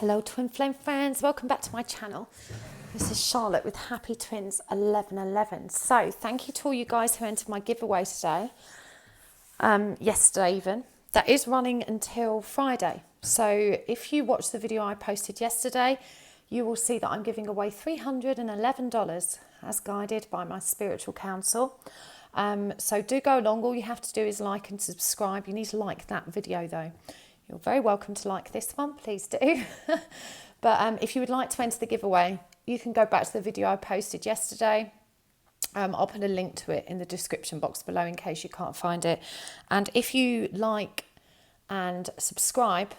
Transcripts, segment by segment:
Hello Twinflame friends, welcome back to my channel. This is Charlotte with Happy Twins 1111. So thank you to all you guys who entered my giveaway today, yesterday even. That is running until Friday. So if you watch the video I posted yesterday, you will see that I'm giving away $311 as guided by my spiritual counsel. So do go along. All you have to do is like and subscribe. You need to like that video though. You're very welcome to like this one, please do. But if you would like to enter the giveaway, you can go back to the video I posted yesterday. I'll put a link to it in the description box below in case you can't find it. And if you like and subscribe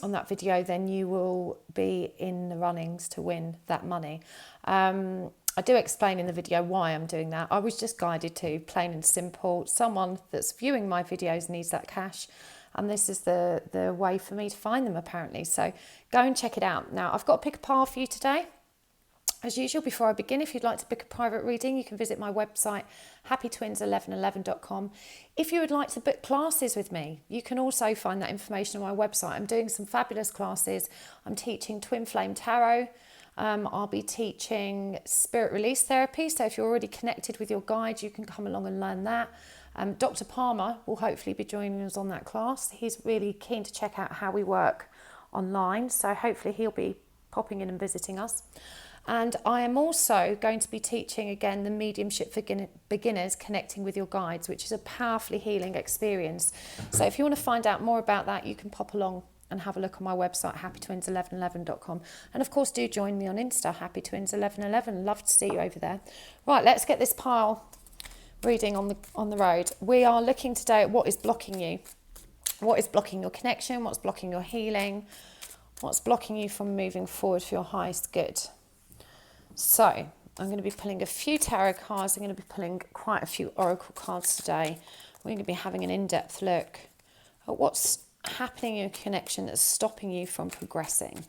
on that video, then you will be in the runnings to win that money. I do explain in the video why I'm doing that. I was just guided to, plain and simple. Someone that's viewing my videos needs that cash. And this is the way for me to find them, apparently. So go and check it out. Now, I've got to pick a pile for you today. As usual, before I begin, if you'd like to book a private reading, you can visit my website, happytwins1111.com. If you would like to book classes with me, you can also find that information on my website. I'm doing some fabulous classes. I'm teaching Twinflame Tarot. I'll be teaching Spirit Release Therapy. So if you're already connected with your guide, you can come along and learn that. Dr. Palmer will hopefully be joining us on that class. He's really keen to check out how we work online. So hopefully he'll be popping in and visiting us. And I am also going to be teaching again the mediumship for beginners, connecting with your guides, which is a powerfully healing experience. So if you want to find out more about that, you can pop along and have a look on my website, happytwins1111.com. And of course, do join me on Insta, happytwins1111. Love to see you over there. Right, let's get this pile reading on the road. We are looking today at what is blocking you. What is blocking your connection? What's blocking your healing? What's blocking you from moving forward for your highest good? So I'm going to be pulling a few tarot cards. I'm going to be pulling quite a few oracle cards today. We're going to be having an in-depth look at what's happening in your connection that's stopping you from progressing.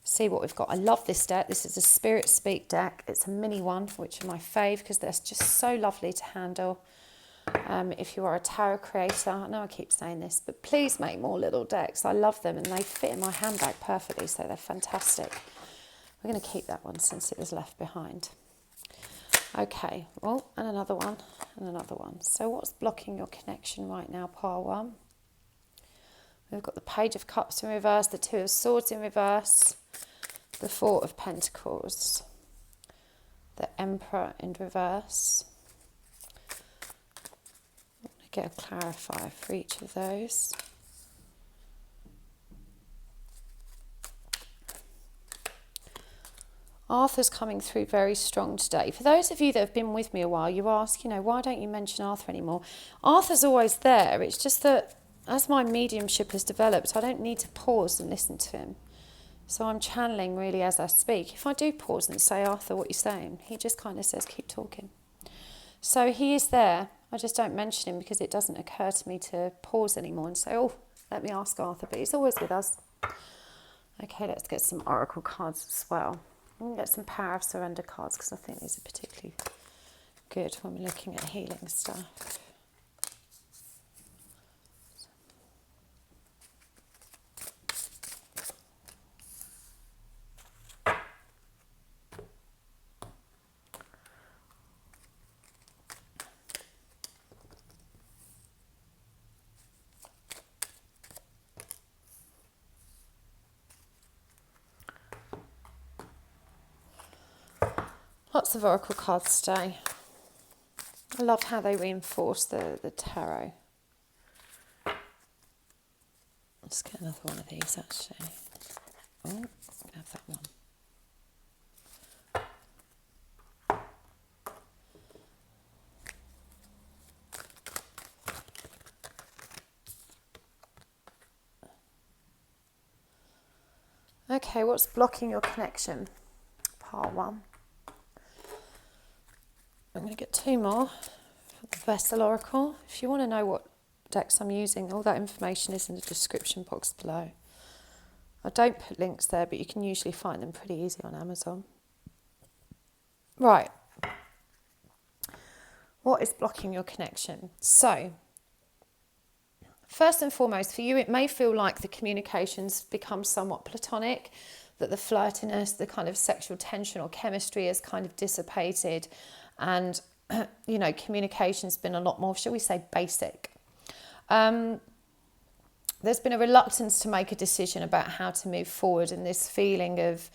See what we've got. I love this deck. This is a Spirit Speak deck. It's a mini one, which are my fave because they're just so lovely to handle. If you are a tarot creator, I know I keep saying this, but please make more little decks. I love them and they fit in my handbag perfectly, so they're fantastic. We're going to keep that one since it was left behind. Okay, well, and another one, and another one. So what's blocking your connection right now, pile one? We've got the Page of Cups in reverse, the Two of Swords in reverse, the Four of Pentacles, the Emperor in reverse. I'm going to get a clarifier for each of those. Arthur's coming through very strong today. For those of you that have been with me a while, you ask, why don't you mention Arthur anymore? Arthur's always there. It's just that as my mediumship has developed, I don't need to pause and listen to him. So I'm channeling really as I speak. If I do pause and say, Arthur, what are you saying? He just kind of says, keep talking. So he is there. I just don't mention him because it doesn't occur to me to pause anymore and say, oh, let me ask Arthur. But he's always with us. Okay, let's get some oracle cards as well. I'm going to get some Power of Surrender cards because I think these are particularly good when we're looking at healing stuff. Lots of oracle cards today. I love how they reinforce the tarot. Let's get another one of these actually. Oh, I'm going to have that one. Okay, what's blocking your connection? Part one. I'm going to get two more for the Vessel Oracle. If you want to know what decks I'm using, all that information is in the description box below. I don't put links there, but you can usually find them pretty easy on Amazon. Right. What is blocking your connection? So, First and foremost, for you, it may feel like the communications become somewhat platonic, that the flirtiness, the kind of sexual tension or chemistry has kind of dissipated, and communication's been a lot more, shall we say, basic. There's been a reluctance to make a decision about how to move forward, and this feeling of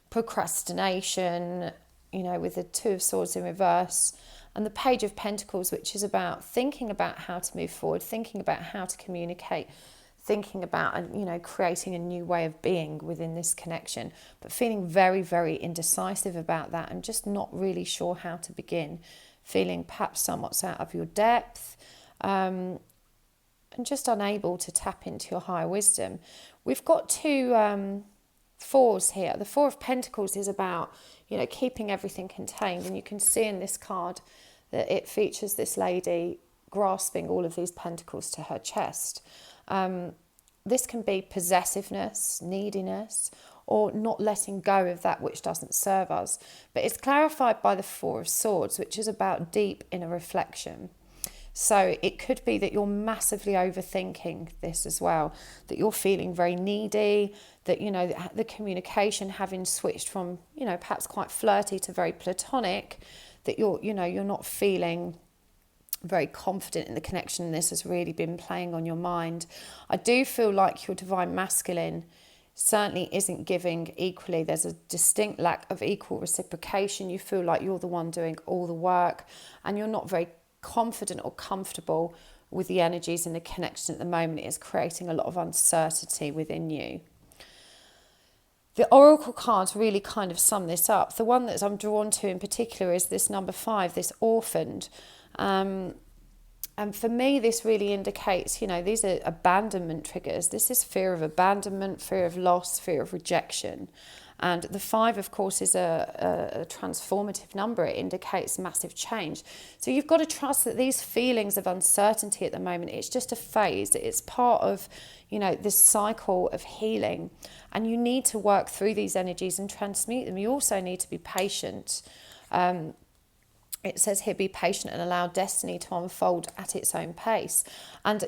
procrastination, with the Two of Swords in reverse, and the Page of Pentacles, which is about thinking about how to move forward, thinking about how to communicate, thinking about, creating a new way of being within this connection, but feeling very, very indecisive about that and just not really sure how to begin, feeling perhaps somewhat out of your depth, and just unable to tap into your higher wisdom. We've got two fours here. The Four of Pentacles is about, keeping everything contained, and you can see in this card that it features this lady grasping all of these pentacles to her chest. This can be possessiveness, neediness, or not letting go of that which doesn't serve us. But it's clarified by the Four of Swords, which is about deep inner reflection. So it could be that you're massively overthinking this as well, that you're feeling very needy, that, the communication having switched from, perhaps quite flirty to very platonic, that you're not feeling very confident in the connection. This has really been playing on your mind. I do feel like your divine masculine certainly isn't giving equally. There's a distinct lack of equal reciprocation. You feel like you're the one doing all the work, and you're not very confident or comfortable with the energies in the connection at the moment. It is creating a lot of uncertainty within you. The oracle cards really kind of sum this up. The one that I'm drawn to in particular is this number 5, this orphaned. And for me, this really indicates, these are abandonment triggers. This is fear of abandonment, fear of loss, fear of rejection. And the 5, of course, is a transformative number. It indicates massive change. So you've got to trust that these feelings of uncertainty at the moment, it's just a phase. It's part of, this cycle of healing. And you need to work through these energies and transmute them. You also need to be patient. It says here, be patient and allow destiny to unfold at its own pace. And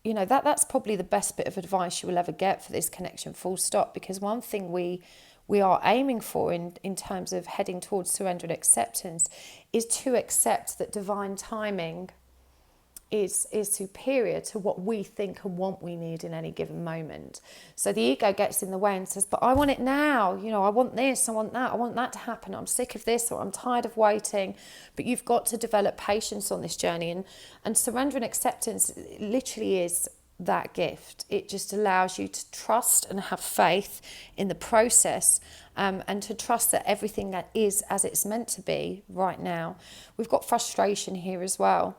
that's probably the best bit of advice you will ever get for this connection, full stop. Because one thing we are aiming for in terms of heading towards surrender and acceptance is to accept that divine timing is superior to what we think and want we need in any given moment. So the ego gets in the way and says, but I want it now, I want this, I want that to happen, I'm sick of this, or I'm tired of waiting. But you've got to develop patience on this journey, and surrender and acceptance literally is that gift. It just allows you to trust and have faith in the process, and to trust that everything that is as it's meant to be right now. We've got frustration here as well.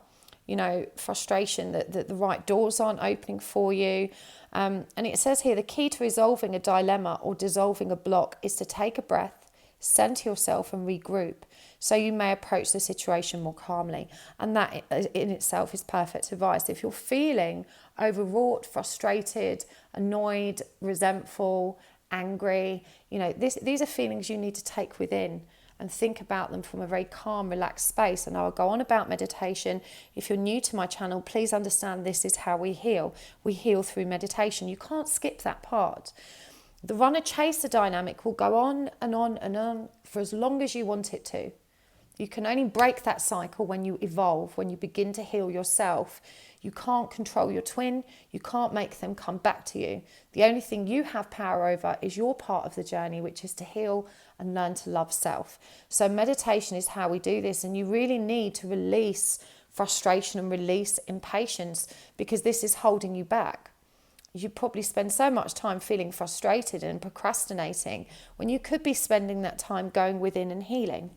Frustration that the right doors aren't opening for you. And it says here, the key to resolving a dilemma or dissolving a block is to take a breath, center yourself and regroup, so you may approach the situation more calmly. And that in itself is perfect advice. If you're feeling overwrought, frustrated, annoyed, resentful, angry, these are feelings you need to take within and think about them from a very calm, relaxed space. And I'll go on about meditation. If you're new to my channel, please understand this is how we heal. We heal through meditation. You can't skip that part. The runner-chaser dynamic will go on and on and on for as long as you want it to. You can only break that cycle when you evolve, when you begin to heal yourself. You can't control your twin. You can't make them come back to you. The only thing you have power over is your part of the journey, which is to heal and learn to love self. So meditation is how we do this. And you really need to release frustration and release impatience, because this is holding you back. You probably spend so much time feeling frustrated and procrastinating when you could be spending that time going within and healing.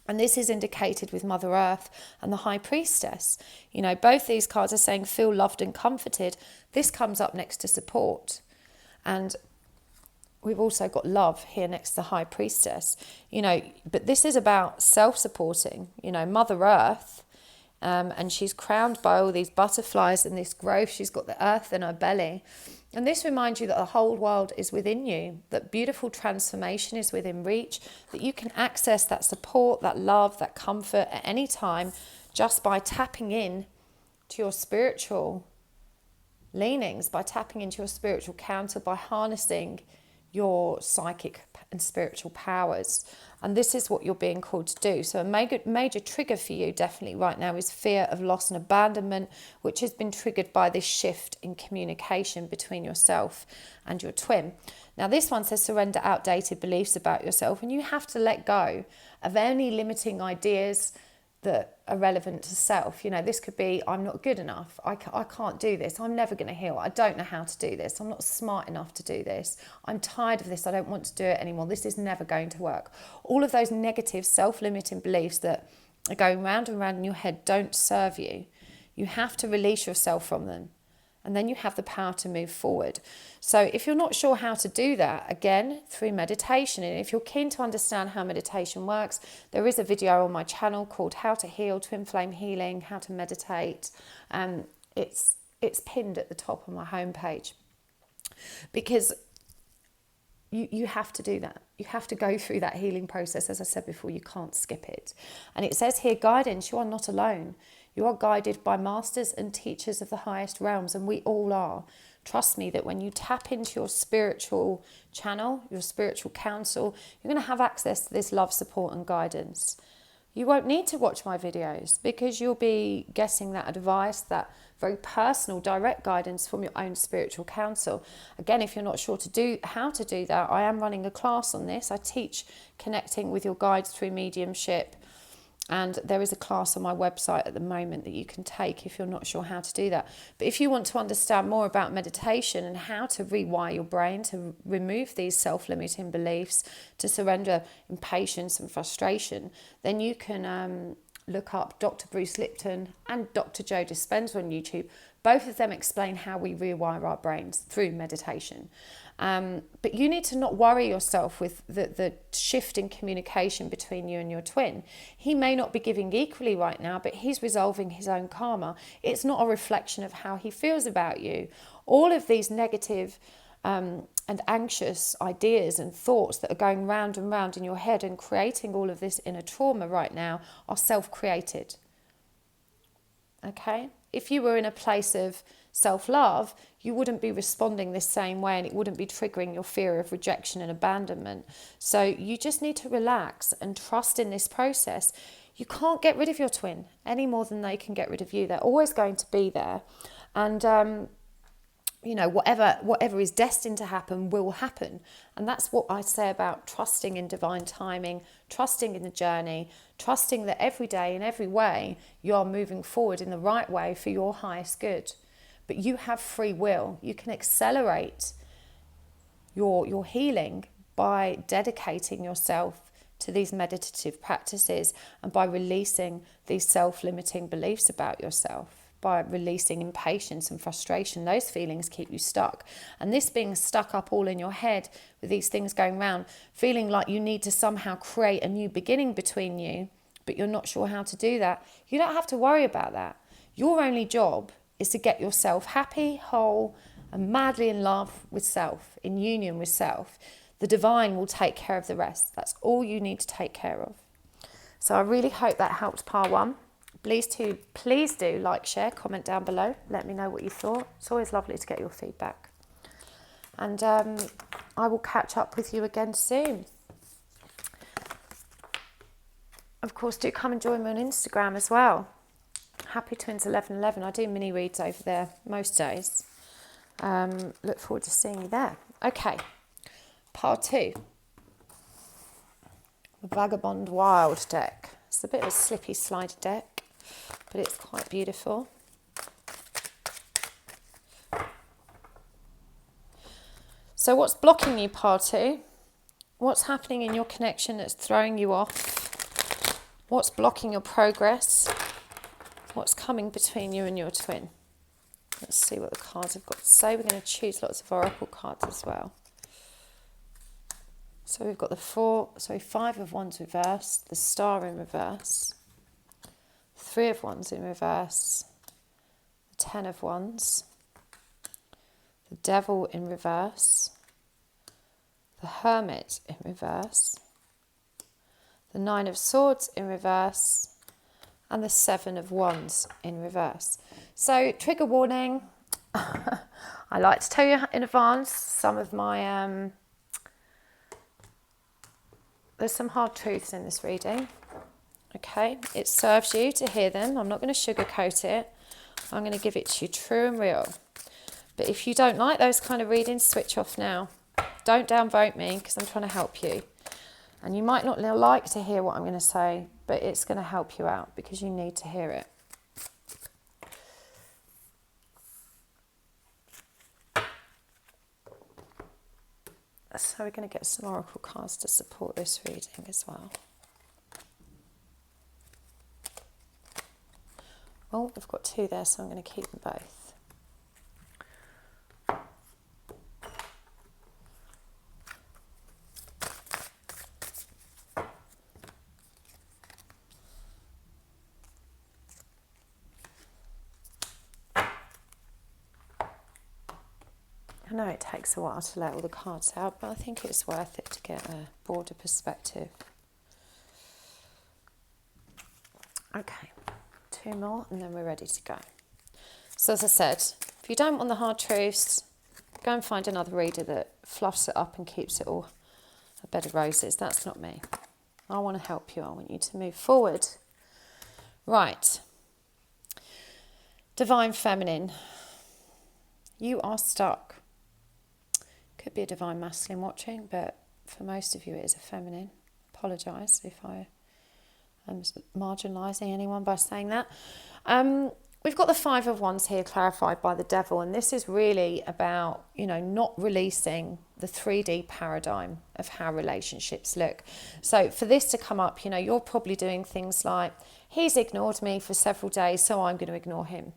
And this is indicated with Mother Earth and the High Priestess. Both these cards are saying feel loved and comforted. This comes up next to support. And we've also got love here next to the High Priestess. But this is about self-supporting. Mother Earth, and she's crowned by all these butterflies and this growth. She's got the earth in her belly. And this reminds you that the whole world is within you, that beautiful transformation is within reach, that you can access that support, that love, that comfort at any time just by tapping in to your spiritual leanings, by tapping into your spiritual counter, by harnessing your psychic and spiritual powers. And this is what you're being called to do. So a major trigger for you definitely right now is fear of loss and abandonment, which has been triggered by this shift in communication between yourself and your twin. Now this one says surrender outdated beliefs about yourself, and you have to let go of any limiting ideas that are relevant to self. You know, this could be, I'm not good enough, I can't do this, I'm never going to heal, I don't know how to do this, I'm not smart enough to do this, I'm tired of this, I don't want to do it anymore, this is never going to work. All of those negative self-limiting beliefs that are going round and round in your head don't serve you. You have to release yourself from them, and then you have the power to move forward. So if you're not sure how to do that, again, through meditation, and if you're keen to understand how meditation works, there is a video on my channel called How to Heal, Twinflame Healing, How to Meditate. It's pinned at the top of my homepage, because you have to do that. You have to go through that healing process. As I said before, you can't skip it. And it says here, guidance, you are not alone. You are guided by masters and teachers of the highest realms, and we all are. Trust me that when you tap into your spiritual channel, your spiritual counsel, you're going to have access to this love, support and guidance. You won't need to watch my videos, because you'll be getting that advice, that very personal, direct guidance from your own spiritual counsel. Again, if you're not sure how to do that, I am running a class on this. I teach connecting with your guides through mediumship. And there is a class on my website at the moment that you can take if you're not sure how to do that. But if you want to understand more about meditation and how to rewire your brain, to remove these self-limiting beliefs, to surrender impatience and frustration, then you can look up Dr. Bruce Lipton and Dr. Joe Dispenza on YouTube. Both of them explain how we rewire our brains through meditation. But you need to not worry yourself with the shift in communication between you and your twin. He may not be giving equally right now, but he's resolving his own karma. It's not a reflection of how he feels about you. All of these negative and anxious ideas and thoughts that are going round and round in your head and creating all of this inner trauma right now are self-created. Okay? If you were in a place of self-love, you wouldn't be responding this same way, and it wouldn't be triggering your fear of rejection and abandonment. So you just need to relax and trust in this process. You can't get rid of your twin any more than they can get rid of you. They're always going to be there. And you know, whatever is destined to happen will happen. And that's what I say about trusting in divine timing, trusting in the journey, trusting that every day in every way you're moving forward in the right way for your highest good. But you have free will. You can accelerate your healing by dedicating yourself to these meditative practices and by releasing these self-limiting beliefs about yourself. By releasing impatience and frustration. Those feelings keep you stuck. And this being stuck up all in your head with these things going round, feeling like you need to somehow create a new beginning between you, but you're not sure how to do that, you don't have to worry about that. Your only job is to get yourself happy, whole, and madly in love with self, in union with self. The divine will take care of the rest. That's all you need to take care of. So I really hope that helped part one. Please do like, share, comment down below. Let me know what you thought. It's always lovely to get your feedback. And I will catch up with you again soon. Of course, do come and join me on Instagram as well. Happy Twins 1111. I do mini reads over there most days. Look forward to seeing you there. Okay, part 2. The Vagabond Wild deck. It's a bit of a slippy slide deck, but it's quite beautiful. So what's blocking you, part 2? What's happening in your connection that's throwing you off? What's blocking your progress? What's coming between you and your twin? Let's see what the cards have got to say. We're going to choose lots of oracle cards as well. So we've got the 5 of Wands reversed, the Star in reverse, 3 of Wands in reverse, the 10 of Wands, the Devil in reverse, the Hermit in reverse, the 9 of Swords in reverse, and the 7 of Wands in reverse. So trigger warning, I like to tell you in advance some of my, there's some hard truths in this reading. Okay, it serves you to hear them. I'm not going to sugarcoat it. I'm going to give it to you true and real. But if you don't like those kind of readings, switch off now. Don't downvote me because I'm trying to help you. And you might not like to hear what I'm going to say, but it's going to help you out because you need to hear it. So we're going to get some oracle cards to support this reading as well. Oh, we've got two there, so I'm going to keep them both. I know it takes a while to let all the cards out, but I think it's worth it to get a broader perspective. Okay, two more and then we're ready to go. So as I said, if you don't want the hard truths, go and find another reader that fluffs it up and keeps it all a bed of roses. That's not me. I want to help you. I want you to move forward. Right. Divine Feminine. You are stuck. Could be a Divine Masculine watching, but for most of you it is a feminine. Apologise if I am marginalising anyone by saying that. We've got the Five of Wands here clarified by the Devil, and this is really about, not releasing the 3D paradigm of how relationships look. So for this to come up, you're probably doing things like, he's ignored me for several days, so I'm going to ignore him.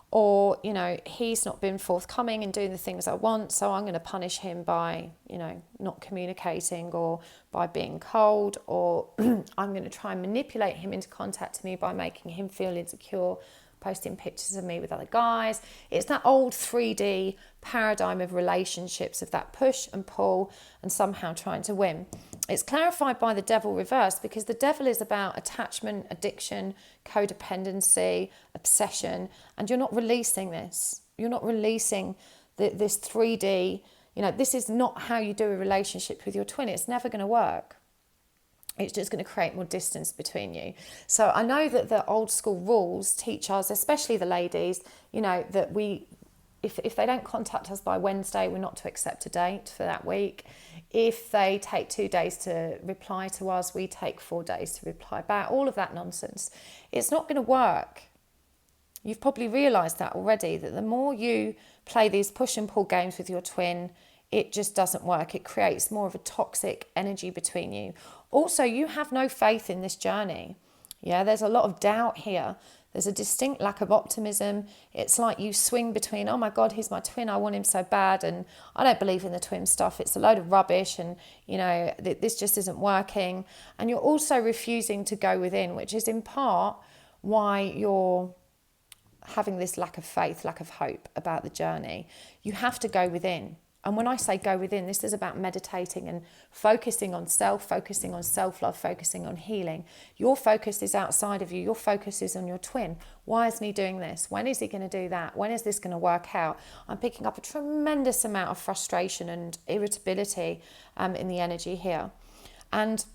Or, he's not been forthcoming in doing the things I want, so I'm going to punish him by, not communicating or by being cold, or I'm going to try and manipulate him into contacting me by making him feel insecure, posting pictures of me with other guys. It's that old 3D paradigm of relationships, of that push and pull and somehow trying to win. It's clarified by the Devil reversed because the Devil is about attachment, addiction, codependency, obsession, and you're not releasing this. You're not releasing this 3D, this is not how you do a relationship with your twin. It's never going to work. It's just going to create more distance between you. So I know that the old school rules teach us, especially the ladies, that if they don't contact us by Wednesday, we're not to accept a date for that week. If they take 2 days to reply to us, we take 4 days to reply back. All of that nonsense. It's not going to work. You've probably realised that already, that the more you play these push and pull games with your twin, it just doesn't work. It creates more of a toxic energy between you. Also, you have no faith in this journey. Yeah, there's a lot of doubt here. There's a distinct lack of optimism. It's like you swing between, oh my God, he's my twin, I want him so bad, and I don't believe in the twin stuff. It's a load of rubbish, and this just isn't working. And you're also refusing to go within, which is in part why you're having this lack of faith, lack of hope about the journey. You have to go within. And when I say go within, this is about meditating and focusing on self, focusing on self-love, focusing on healing. Your focus is outside of you. Your focus is on your twin. Why isn't he doing this? When is he going to do that? When is this going to work out? I'm picking up a tremendous amount of frustration and irritability in the energy here. And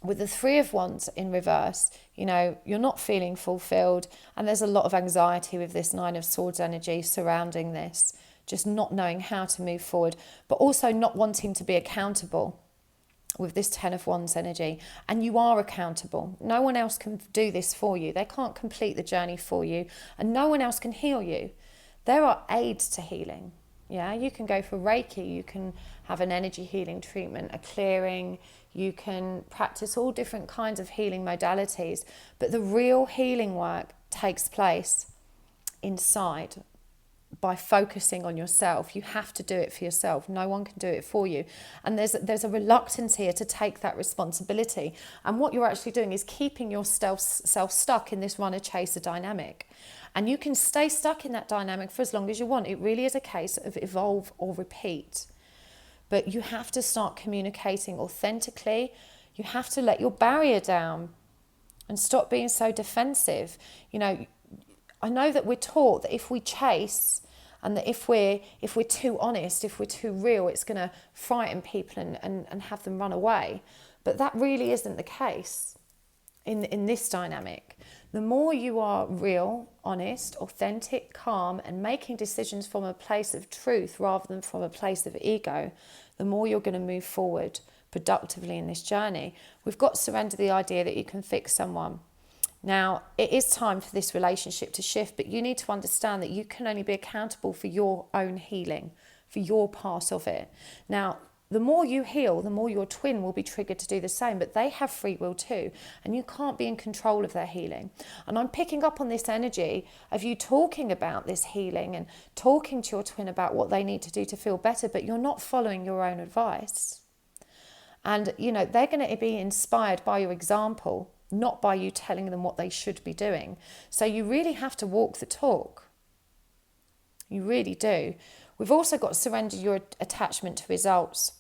with the Three of Wands in reverse, you're not feeling fulfilled. And there's a lot of anxiety with this Nine of Swords energy surrounding this. Just not knowing how to move forward, but also not wanting to be accountable with this Ten of Wands energy. And you are accountable. No one else can do this for you. They can't complete the journey for you, and no one else can heal you. There are aids to healing. Yeah, you can go for Reiki, you can have an energy healing treatment, a clearing, you can practice all different kinds of healing modalities, but the real healing work takes place inside. By focusing on yourself. You have to do it for yourself. No one can do it for you. And there's a reluctance here to take that responsibility. And what you're actually doing is keeping yourself stuck in this runner-chaser dynamic. And you can stay stuck in that dynamic for as long as you want. It really is a case of evolve or repeat. But you have to start communicating authentically. You have to let your barrier down and stop being so defensive. I know that we're taught that if we chase and that if we're too honest, if we're too real, it's going to frighten people and have them run away. But that really isn't the case in this dynamic. The more you are real, honest, authentic, calm, and making decisions from a place of truth rather than from a place of ego, the more you're going to move forward productively in this journey. We've got to surrender the idea that you can fix someone. Now, it is time for this relationship to shift, but you need to understand that you can only be accountable for your own healing, for your part of it. Now, the more you heal, the more your twin will be triggered to do the same, but they have free will too, and you can't be in control of their healing. And I'm picking up on this energy of you talking about this healing and talking to your twin about what they need to do to feel better, but you're not following your own advice. And, you know, they're going to be inspired by your example, not by you telling them what they should be doing. So you really have to walk the talk. You really do. We've also got to surrender your attachment to results.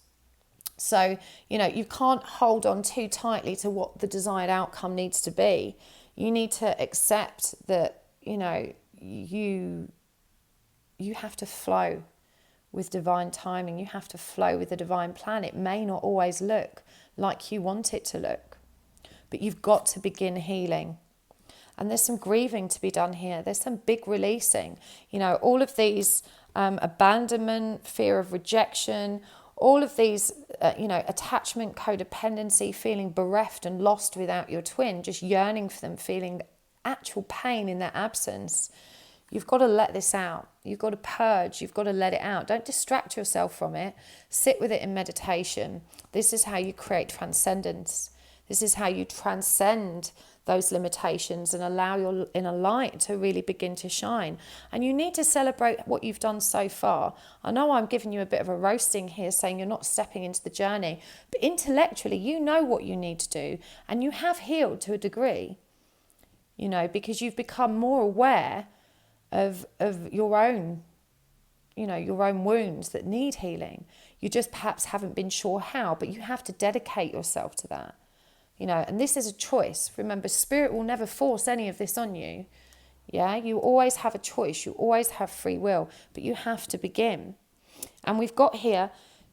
So, you know, you can't hold on too tightly to what the desired outcome needs to be. You need to accept that, you know, you have to flow with divine timing. You have to flow with the divine plan. It may not always look like you want it to look, but you've got to begin healing. And there's some grieving to be done here. There's some big releasing. You know, all of these abandonment, fear of rejection, all of these, attachment, codependency, feeling bereft and lost without your twin, just yearning for them, feeling actual pain in their absence. You've got to let this out. You've got to purge. You've got to let it out. Don't distract yourself from it. Sit with it in meditation. This is how you create transcendence. This is how you transcend those limitations and allow your inner light to really begin to shine. And you need to celebrate what you've done so far. I know I'm giving you a bit of a roasting here, saying you're not stepping into the journey, but intellectually you know what you need to do, and you have healed to a degree, you know, because you've become more aware of your own, you know, your own wounds that need healing. You just perhaps haven't been sure how, but you have to dedicate yourself to that. You know, and this is a choice. Remember, spirit will never force any of this on you. Yeah, you always have a choice. You always have free will, but you have to begin. And we've got here,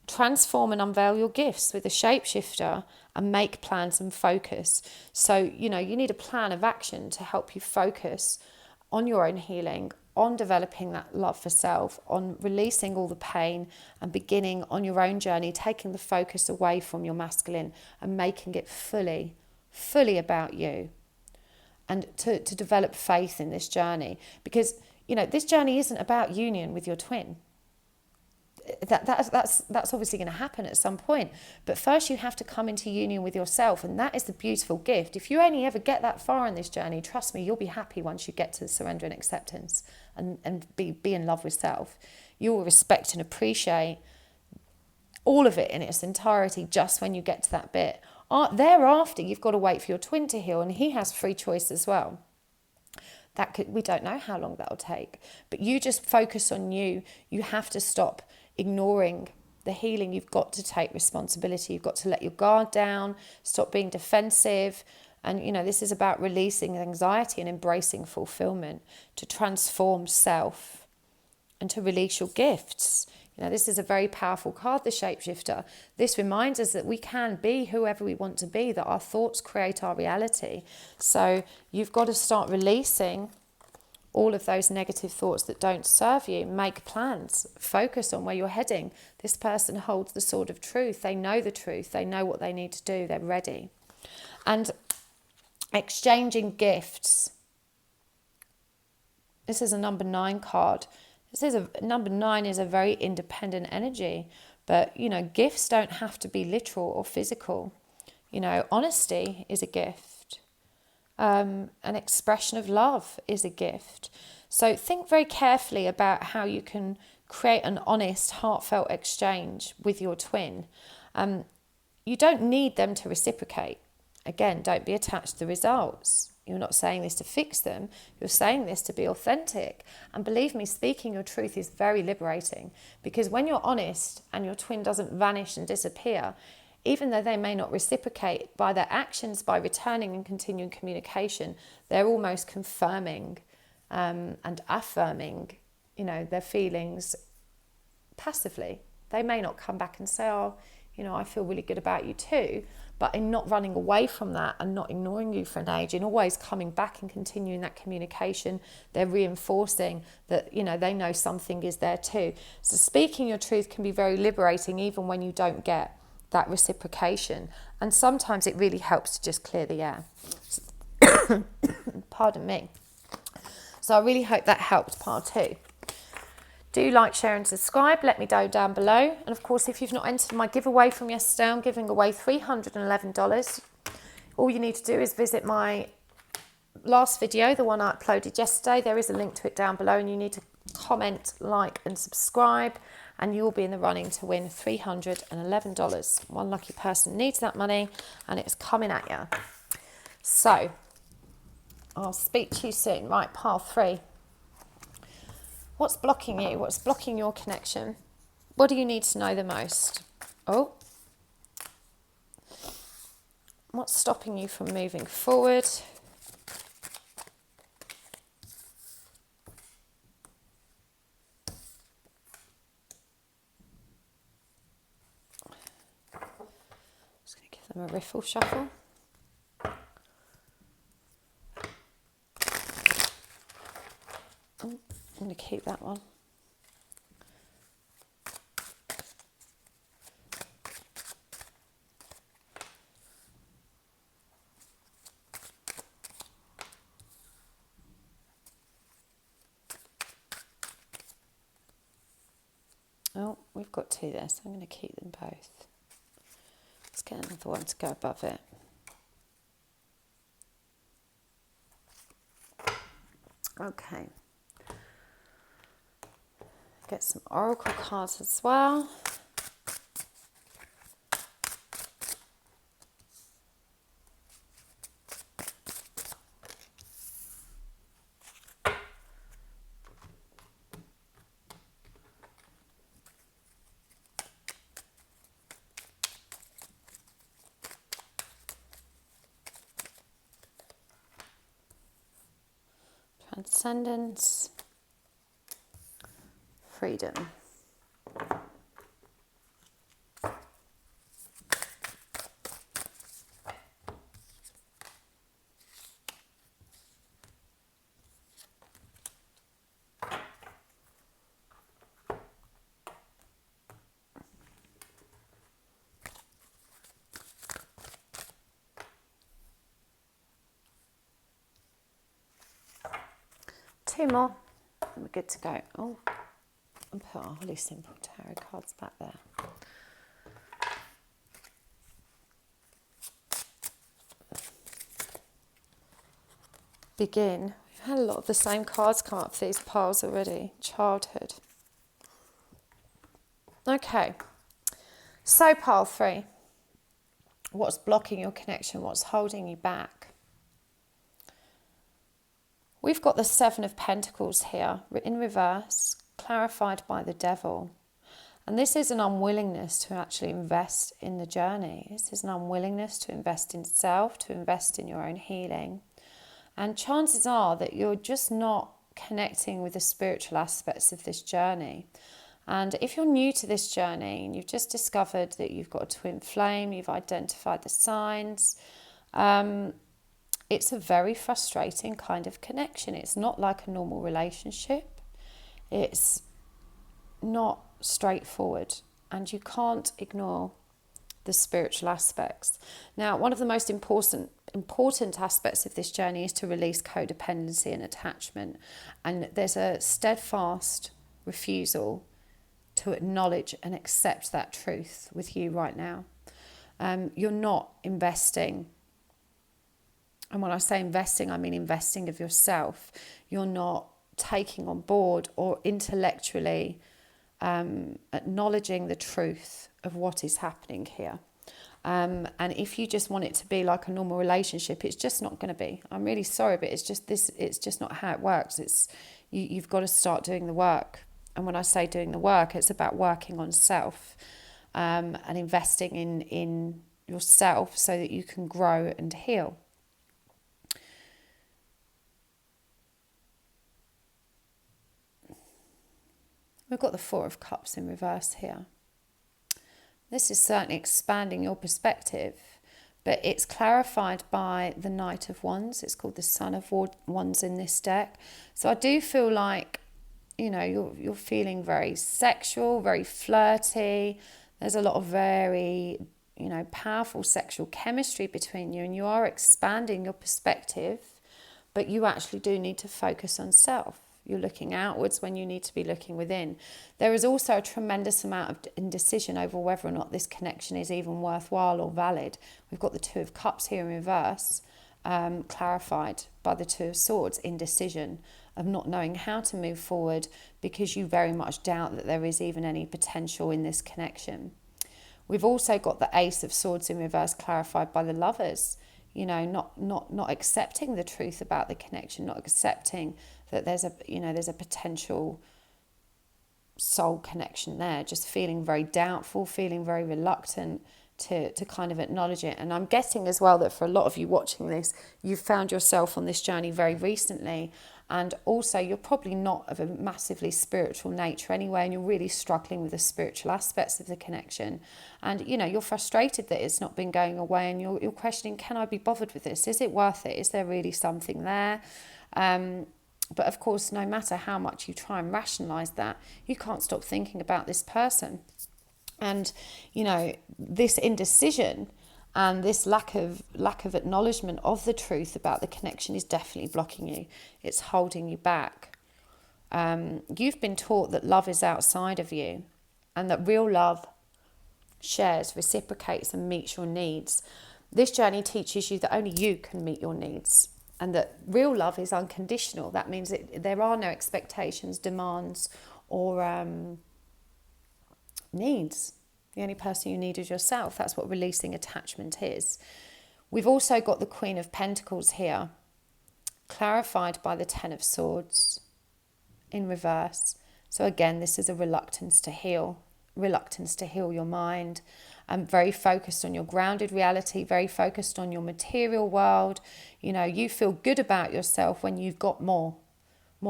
transform and unveil your gifts with a shapeshifter and make plans and focus. So, you know, you need a plan of action to help you focus on your own healing, on developing that love for self, on releasing all the pain and beginning on your own journey, taking the focus away from your masculine and making it fully about you, and to develop faith in this journey. Because, you know, this journey isn't about union with your twin. That's obviously going to happen at some point, but first you have to come into union with yourself, and that is the beautiful gift. If you only ever get that far in this journey, trust me, you'll be happy once you get to surrender and acceptance and be in love with self. You will respect and appreciate all of it in its entirety just when you get to that bit. Thereafter, you've got to wait for your twin to heal, and he has free choice as well. We don't know how long that'll take, but you just focus on you. You have to stop ignoring the healing. You've got to take responsibility. You've got to let your guard down, stop being defensive. And, you know, this is about releasing anxiety and embracing fulfillment, to transform self and to release your gifts. You know, this is a very powerful card, the shapeshifter. This reminds us that we can be whoever we want to be, that our thoughts create our reality. So you've got to start releasing all of those negative thoughts that don't serve you. Make plans, focus on where you're heading. This person holds the sword of truth. They know the truth. They know what they need to do. They're ready. And exchanging gifts. This is a number 9 card. Number 9 is a very independent energy, but, you know, gifts don't have to be literal or physical. You know, honesty is a gift. An expression of love is a gift. So think very carefully about how you can create an honest, heartfelt exchange with your twin. You don't need them to reciprocate. Again, don't be attached to the results. You're not saying this to fix them. You're saying this to be authentic. And believe me, speaking your truth is very liberating, because when you're honest and your twin doesn't vanish and disappear, even though they may not reciprocate, by their actions, by returning and continuing communication, they're almost confirming and affirming you know, their feelings passively. They may not come back and say, oh, you know, I feel really good about you too. But in not running away from that and not ignoring you for an age, in always coming back and continuing that communication, they're reinforcing that, you know, they know something is there too. So speaking your truth can be very liberating, even when you don't get that reciprocation. And sometimes it really helps to just clear the air. Pardon me. So I really hope that helped, part 2. Do like, share and subscribe. Let me know down below. And of course, if you've not entered my giveaway from yesterday, I'm giving away $311. All you need to do is visit my last video, the one I uploaded yesterday. There is a link to it down below, and you need to comment, like and subscribe, and you'll be in the running to win $311. One lucky person needs that money, and it's coming at you. So I'll speak to you soon. Right, pile 3. What's blocking you? What's blocking your connection? What do you need to know the most? Oh. What's stopping you from moving forward? Just going to give them a riffle shuffle. Oh, I'm going to keep that one. Oh, we've got 2 there, so I'm going to keep them both. Let's get another one to go above it. Okay. Get some oracle cards as well. Transcendence, freedom. Two more, and we're good to go. Oh, and put our Holy Simple Tarot cards back there. Begin. We've had a lot of the same cards come up for these piles already. Childhood. Okay, so pile 3. What's blocking your connection? What's holding you back? We've got the 7 of Pentacles here, in reverse, clarified by the Devil. And this is an unwillingness to actually invest in the journey. This is an unwillingness to invest in self, to invest in your own healing. And chances are that you're just not connecting with the spiritual aspects of this journey. And if you're new to this journey and you've just discovered that you've got a twin flame, you've identified the signs, it's a very frustrating kind of connection. It's not like a normal relationship. It's not straightforward, and you can't ignore the spiritual aspects. Now, one of the most important aspects of this journey is to release codependency and attachment. And there's a steadfast refusal to acknowledge and accept that truth with you right now. You're not investing. And when I say investing, I mean investing of yourself. You're not taking on board or intellectually acknowledging the truth of what is happening here. And if you just want it to be like a normal relationship, it's just not going to be. I'm really sorry, but it's just not how it works. You've got to start doing the work. And when I say doing the work, it's about working on self and investing in yourself so that you can grow and heal. We've got the Four of Cups in reverse here. This is certainly expanding your perspective, but it's clarified by the Knight of Wands. It's called the Son of Wands in this deck. So I do feel like, you know, you're feeling very sexual, very flirty. There's a lot of very, you know, powerful sexual chemistry between you, and you are expanding your perspective, but you actually do need to focus on self. You're looking outwards when you need to be looking within. There is also a tremendous amount of indecision over whether or not this connection is even worthwhile or valid. We've got the Two of Cups here in reverse, clarified by the Two of Swords, indecision of not knowing how to move forward because you very much doubt that there is even any potential in this connection. We've also got the Ace of Swords in reverse, clarified by the Lovers. You know, not accepting the truth about the connection, not accepting that there's a potential soul connection there, just feeling very doubtful, feeling very reluctant to kind of acknowledge it. And I'm guessing as well that for a lot of you watching this, you've found yourself on this journey very recently, and also you're probably not of a massively spiritual nature anyway, and you're really struggling with the spiritual aspects of the connection, and you know, you're frustrated that it's not been going away, and you're questioning, can I be bothered with this? Is it worth it? Is there really something there? But of course, no matter how much you try and rationalize that, you can't stop thinking about this person. And, you know, this indecision and this lack of acknowledgement of the truth about the connection is definitely blocking you. It's holding you back. You've been taught that love is outside of you, and that real love shares, reciprocates, and meets your needs. This journey teaches you that only you can meet your needs, and that real love is unconditional. That means there are no expectations, demands, or needs. The only person you need is yourself. That's what releasing attachment is. We've also got the Queen of Pentacles here, clarified by the Ten of Swords in reverse. So again, this is a reluctance to heal your mind. Very focused on your grounded reality, very focused on your material world. You know, you feel good about yourself when you've got more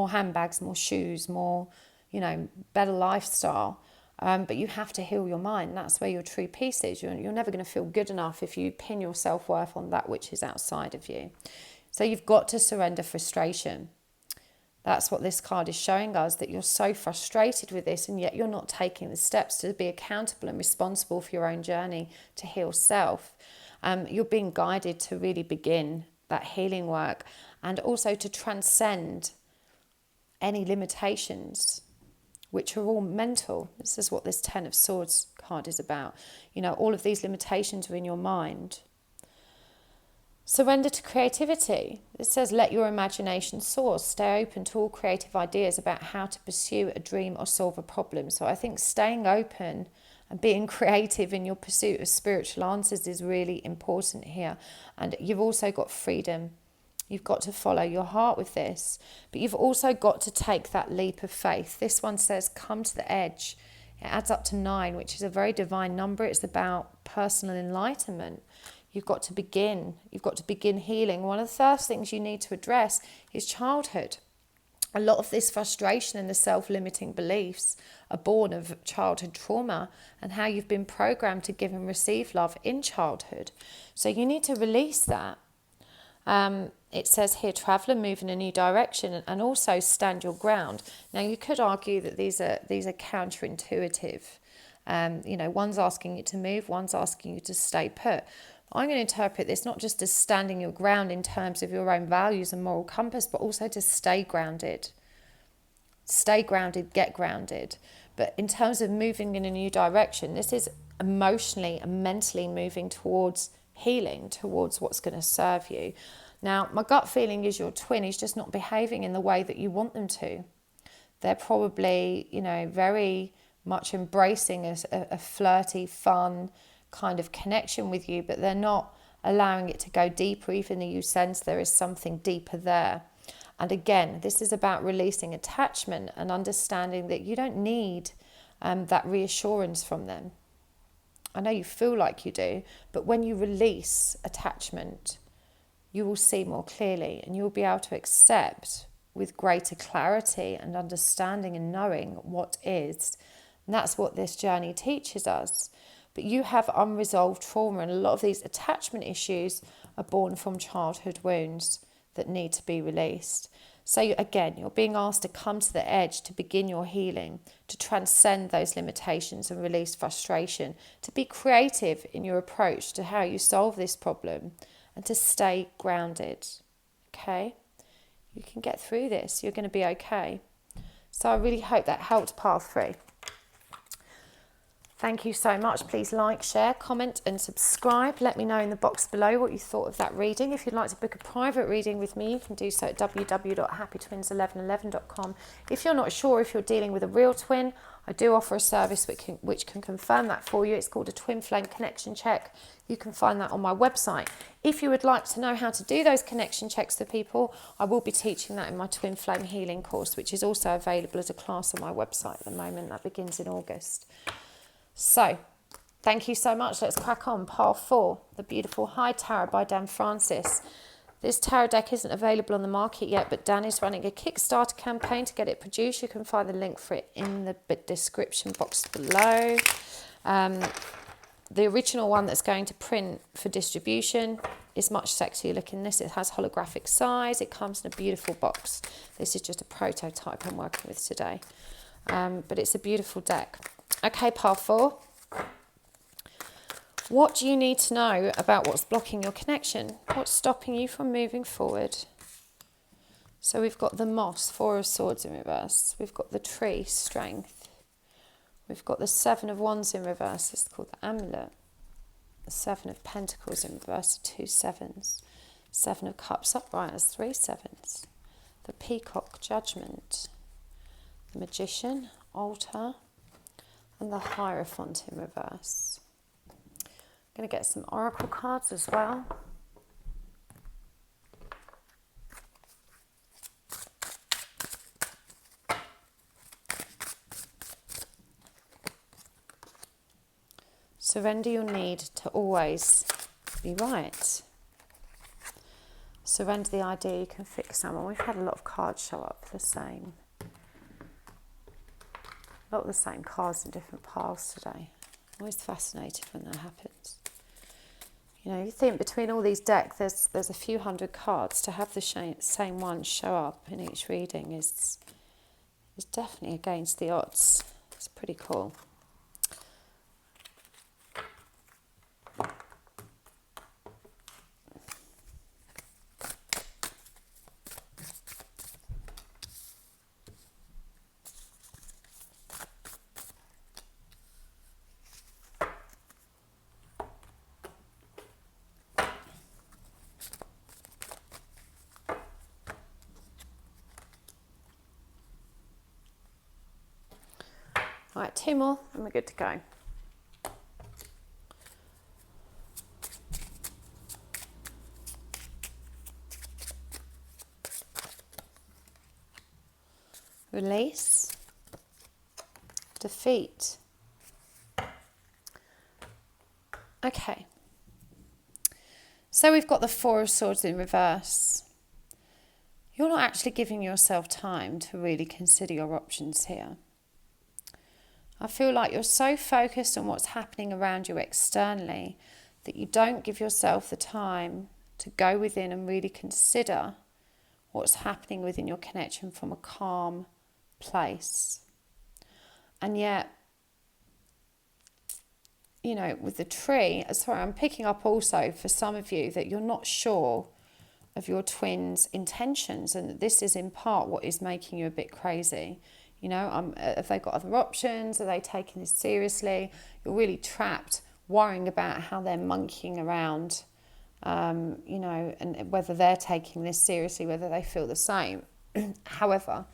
handbags, more shoes, more, you know, better lifestyle. But you have to heal your mind. That's where your true peace is. You're never going to feel good enough if you pin your self-worth on that which is outside of you. So you've got to surrender frustration. That's what this card is showing us, that you're so frustrated with this, and yet you're not taking the steps to be accountable and responsible for your own journey to heal self. You're being guided to really begin that healing work, and also to transcend any limitations, which are all mental. This is what this Ten of Swords card is about. You know, all of these limitations are in your mind. Surrender to creativity. It says, let your imagination soar. Stay open to all creative ideas about how to pursue a dream or solve a problem. So I think staying open and being creative in your pursuit of spiritual answers is really important here. And you've also got freedom. You've got to follow your heart with this. But you've also got to take that leap of faith. This one says, come to the edge. It adds up to 9, which is a very divine number. It's about personal enlightenment. You've got to begin. You've got to begin healing. One of the first things you need to address is childhood. A lot of this frustration and the self-limiting beliefs are born of childhood trauma and how you've been programmed to give and receive love in childhood. So you need to release that. It says here, traveller, move in a new direction, and also stand your ground. Now, you could argue that these are counterintuitive. You know, one's asking you to move, one's asking you to stay put. I'm going to interpret this not just as standing your ground in terms of your own values and moral compass, but also to stay grounded. Stay grounded, get grounded. But in terms of moving in a new direction, this is emotionally and mentally moving towards healing, towards what's going to serve you. Now, my gut feeling is your twin is just not behaving in the way that you want them to. They're probably, you know, very much embracing a flirty, fun kind of connection with you, but they're not allowing it to go deeper, even though you sense there is something deeper there. And again, this is about releasing attachment and understanding that you don't need that reassurance from them. I know you feel like you do, but when you release attachment, you will see more clearly, and you'll be able to accept with greater clarity and understanding and knowing what is. And that's what this journey teaches us. But you have unresolved trauma, and a lot of these attachment issues are born from childhood wounds that need to be released. So again, you're being asked to come to the edge, to begin your healing, to transcend those limitations and release frustration, to be creative in your approach to how you solve this problem, and to stay grounded. Okay? You can get through this. You're going to be okay. So I really hope that helped part 3. Thank you so much. Please like, share, comment and subscribe. Let me know in the box below what you thought of that reading. If you'd like to book a private reading with me, you can do so at www.happytwins1111.com. If you're not sure if you're dealing with a real twin, I do offer a service which can confirm that for you. It's called a Twinflame connection check. You can find that on my website. If you would like to know how to do those connection checks for people, I will be teaching that in my Twinflame healing course, which is also available as a class on my website at the moment. That begins in August. So, thank you so much. Let's crack on. Part 4, the beautiful High Tarot by Dan Francis. This tarot deck isn't available on the market yet, but Dan is running a Kickstarter campaign to get it produced. You can find the link for it in the description box below. The original one that's going to print for distribution is much sexier looking than this. It has holographic size. It comes in a beautiful box. This is just a prototype I'm working with today. But it's a beautiful deck. Okay, part 4. What do you need to know about what's blocking your connection? What's stopping you from moving forward? So we've got the Moss, 4 of Swords in reverse. We've got the Tree, Strength. We've got the 7 of Wands in reverse. It's called the Amulet. The 7 of Pentacles in reverse, 2 sevens. 7 of Cups upright as 3 sevens. The Peacock, Judgment. The Magician, Altar. And the Hierophant in reverse. I'm going to get some oracle cards as well. Surrender your need to always be right. Surrender the idea you can fix someone. We've had a lot of cards show up the same. A lot of the same cards in different piles today. I'm always fascinated when that happens. You know, you think between all these decks, there's a few hundred cards. To have the same ones show up in each reading is definitely against the odds. It's pretty cool. Right, 2 more and we're good to go. Release, defeat. Okay. So we've got the 4 of Swords in reverse. You're not actually giving yourself time to really consider your options here. I feel like you're so focused on what's happening around you externally that you don't give yourself the time to go within and really consider what's happening within your connection from a calm place. And yet, you know, with the Tree, sorry, I'm picking up also for some of you that you're not sure of your twin's intentions, and that this is in part what is making you a bit crazy. You know, have they got other options? Are they taking this seriously? You're really trapped worrying about how they're monkeying around, you know, and whether they're taking this seriously, whether they feel the same. However,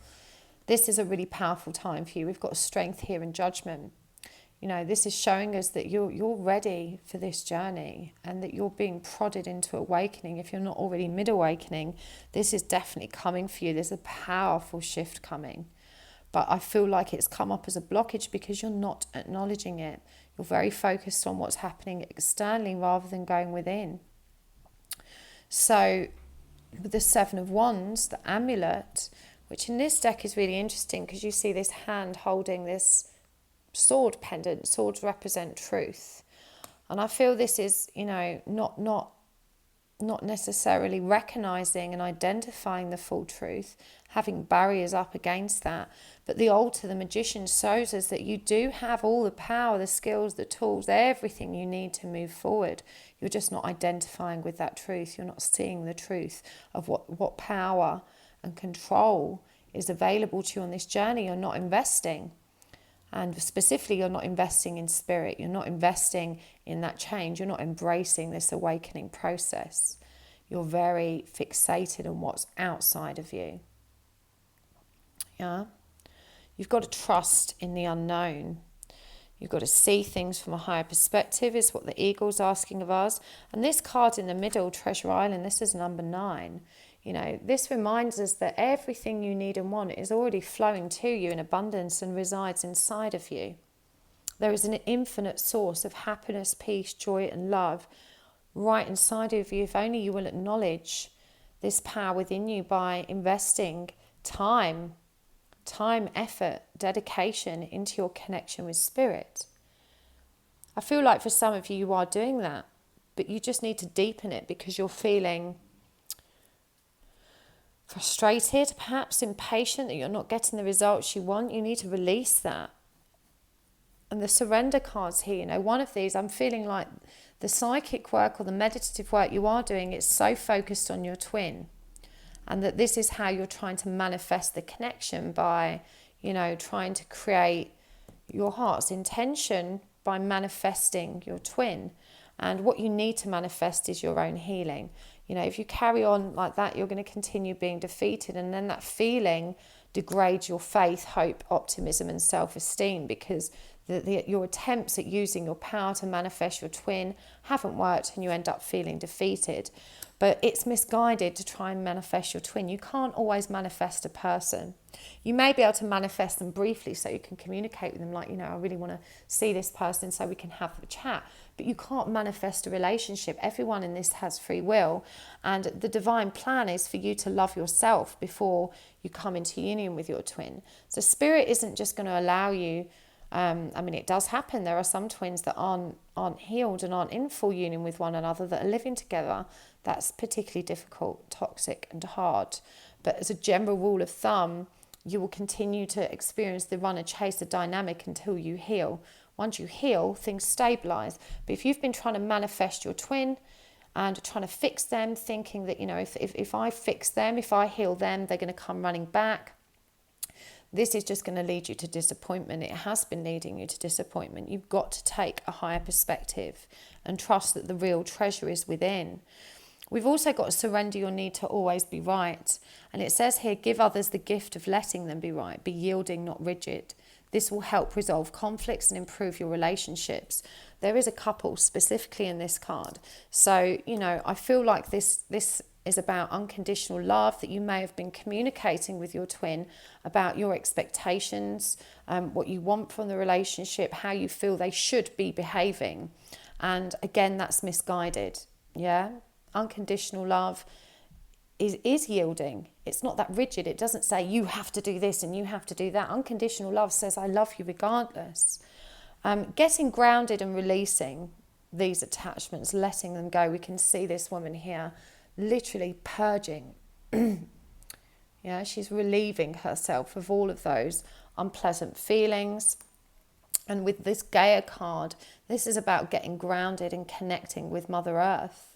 this is a really powerful time for you. We've got strength here and judgment. You know, this is showing us that you're ready for this journey and that you're being prodded into awakening. If you're not already mid-awakening, this is definitely coming for you. There's a powerful shift coming. But I feel like it's come up as a blockage because you're not acknowledging it. You're very focused on what's happening externally rather than going within. So with the 7 of Wands, the Amulet, which in this deck is really interesting because you see this hand holding this sword pendant. Swords represent truth. And I feel this is, not necessarily recognizing and identifying the full truth, having barriers up against that. But the altar, the magician, shows us that you do have all the power, the skills, the tools, everything you need to move forward. You're just not identifying with that truth. You're not seeing the truth of what power and control is available to you on this journey. You're not investing. And specifically, you're not investing in spirit. You're not investing in that change. You're not embracing this awakening process. You're very fixated on what's outside of you. Yeah? You've got to trust in the unknown. You've got to see things from a higher perspective, is what the eagle's asking of us. And this card in the middle, Treasure Island, this is number 9. This reminds us that everything you need and want is already flowing to you in abundance and resides inside of you. There is an infinite source of happiness, peace, joy, and love right inside of you, if only you will acknowledge this power within you by investing time, effort, dedication into your connection with spirit. I feel like for some of you, you are doing that, but you just need to deepen it because you're feeling frustrated, perhaps impatient that you're not getting the results you want. You need to release that. And the surrender cards here, one of these, I'm feeling like the psychic work or the meditative work you are doing, it's so focused on your twin. And that this is how you're trying to manifest the connection by, trying to create your heart's intention by manifesting your twin. And what you need to manifest is your own healing. If you carry on like that, you're going to continue being defeated. And then that feeling degrades your faith, hope, optimism, and self-esteem because your attempts at using your power to manifest your twin haven't worked and you end up feeling defeated. But it's misguided to try and manifest your twin. You can't always manifest a person. You may be able to manifest them briefly so you can communicate with them like, I really want to see this person so we can have a chat. But you can't manifest a relationship. Everyone in this has free will. And the divine plan is for you to love yourself before you come into union with your twin. So spirit isn't just going to allow you. It does happen. There are some twins that aren't healed and aren't in full union with one another that are living together. That's particularly difficult, toxic and hard. But as a general rule of thumb, you will continue to experience the runner-chaser dynamic until you heal. Once you heal, things stabilize. But if you've been trying to manifest your twin and trying to fix them, thinking that, if I fix them, if I heal them, they're going to come running back, this is just going to lead you to disappointment. It has been leading you to disappointment. You've got to take a higher perspective and trust that the real treasure is within. We've also got to surrender your need to always be right. And it says here, give others the gift of letting them be right. Be yielding, not rigid. This will help resolve conflicts and improve your relationships. There is a couple specifically in this card. So, I feel like this is about unconditional love, that you may have been communicating with your twin about your expectations, what you want from the relationship, how you feel they should be behaving. And again, that's misguided. Yeah? Unconditional love is yielding. It's not that rigid. It doesn't say you have to do this and you have to do that. Unconditional love says I love you regardless. Getting grounded and releasing these attachments, letting them go. We can see this woman here literally purging. Yeah, she's relieving herself of all of those unpleasant feelings. And with this Gaia card, this is about getting grounded and connecting with Mother Earth.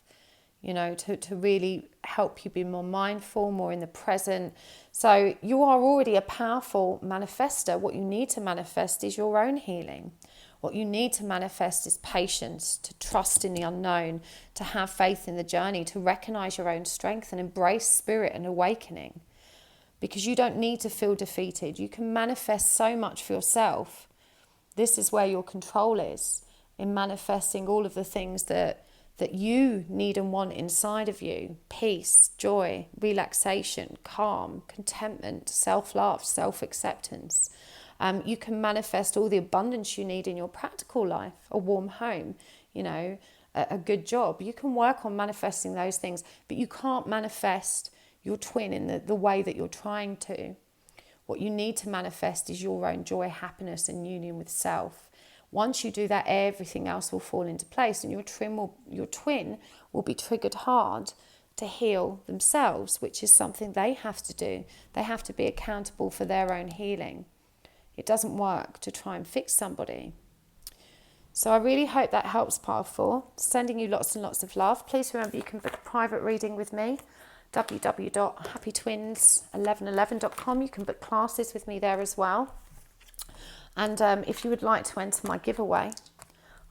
To really help you be more mindful, more in the present. So you are already a powerful manifester. What you need to manifest is your own healing. What you need to manifest is patience, to trust in the unknown, to have faith in the journey, to recognize your own strength and embrace spirit and awakening. Because you don't need to feel defeated. You can manifest so much for yourself. This is where your control is, in manifesting all of the things that you need and want inside of you. Peace, joy, relaxation, calm, contentment, self-love, self-acceptance. You can manifest all the abundance you need in your practical life, a warm home, a good job. You can work on manifesting those things, but you can't manifest your twin in the way that you're trying to. What you need to manifest is your own joy, happiness, and union with self. Once you do that, everything else will fall into place, and your twin will be triggered hard to heal themselves, which is something they have to do. They have to be accountable for their own healing. It doesn't work to try and fix somebody. So I really hope that helps, Pile 4. Sending you lots and lots of love. Please remember you can book a private reading with me, www.happytwins1111.com. You can book classes with me there as well. And if you would like to enter my giveaway,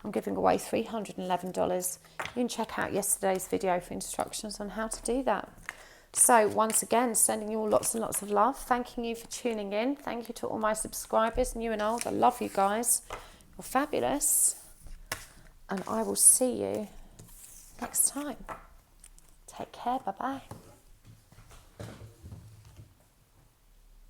I'm giving away $311. You can check out yesterday's video for instructions on how to do that. So once again, sending you all lots and lots of love. Thanking you for tuning in. Thank you to all my subscribers, new and old. I love you guys. You're fabulous. And I will see you next time. Take care. Bye-bye.